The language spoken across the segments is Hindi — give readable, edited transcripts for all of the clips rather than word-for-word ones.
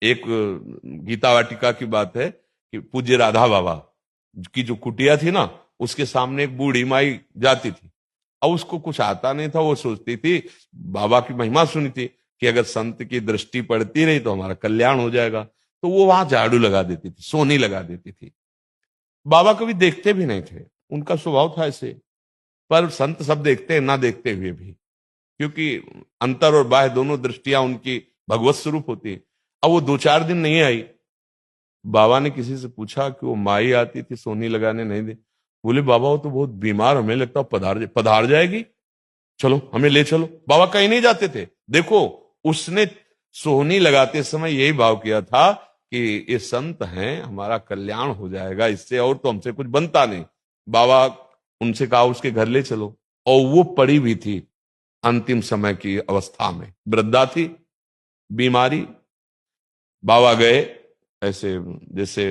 एक गीता वाटिका की बात है कि पूज्य राधा बाबा की जो कुटिया थी ना, उसके सामने एक बूढ़ी माई जाती थी। अब उसको कुछ आता नहीं था, वो सोचती थी, बाबा की महिमा सुनी थी कि अगर संत की दृष्टि पड़ती रही तो हमारा कल्याण हो जाएगा। तो वो वहां झाड़ू लगा देती थी, सोनी लगा देती थी। बाबा कभी देखते भी नहीं थे, उनका स्वभाव था ऐसे। पर संत सब देखते हैं ना देखते हुए भी, क्योंकि अंतर और बाह्य दोनों दृष्टियां उनकी भगवत स्वरूप होती है। अब वो 2-4 दिन नहीं आई। बाबा ने किसी से पूछा कि वो माई आती थी सोनी लगाने, नहीं दे। बोले बाबा वो तो बहुत बीमार, हमें लगता पधार जाएगी, चलो हमें ले चलो। बाबा कहीं नहीं जाते थे। देखो, उसने सोहनी लगाते समय यही भाव किया था कि ये संत हैं, हमारा कल्याण हो जाएगा इससे, और तो हमसे कुछ बनता नहीं। बाबा उनसे कहा उसके घर ले चलो, और वो पड़ी भी थी अंतिम समय की अवस्था में, वृद्धा थी, बीमारी। बाबा गए, ऐसे जैसे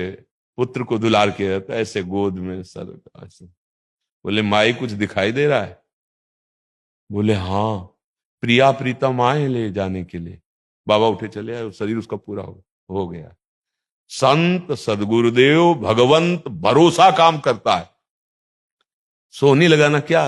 पुत्र को दुलार किया जाता है, ऐसे गोद में सर ऐसे। बोले माई कुछ दिखाई दे रहा है? बोले हाँ, प्रिया प्रीतम आए ले जाने के लिए। बाबा उठे चले आए, शरीर उसका पूरा हो गया। संत सदगुरुदेव भगवंत भरोसा काम करता है। सोनी लगाना क्या,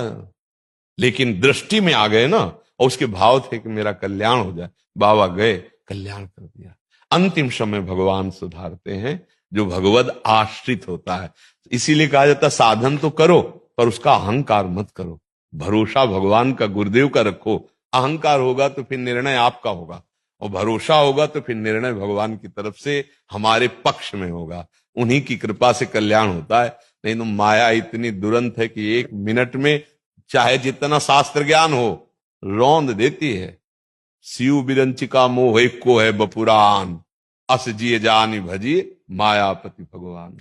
लेकिन दृष्टि में आ गए ना, और उसके भाव थे कि मेरा कल्याण हो जाए। बाबा गए, कल्याण कर दिया। अंतिम समय भगवान सुधारते हैं जो भगवद आश्रित होता है। इसीलिए कहा जाता है साधन तो करो, पर उसका अहंकार मत करो। भरोसा भगवान का, गुरुदेव का रखो। अहंकार होगा तो फिर निर्णय आपका होगा, और भरोसा होगा तो फिर निर्णय भगवान की तरफ से हमारे पक्ष में होगा। उन्हीं की कृपा से कल्याण होता है। नहीं तो माया इतनी दुरंत है कि 1 मिनट में चाहे जितना शास्त्र ज्ञान हो, रौंद देती है। शिव बिरंचिका मोह को है बपुरान, अस जिए जानी भजिए मायापति भगवान।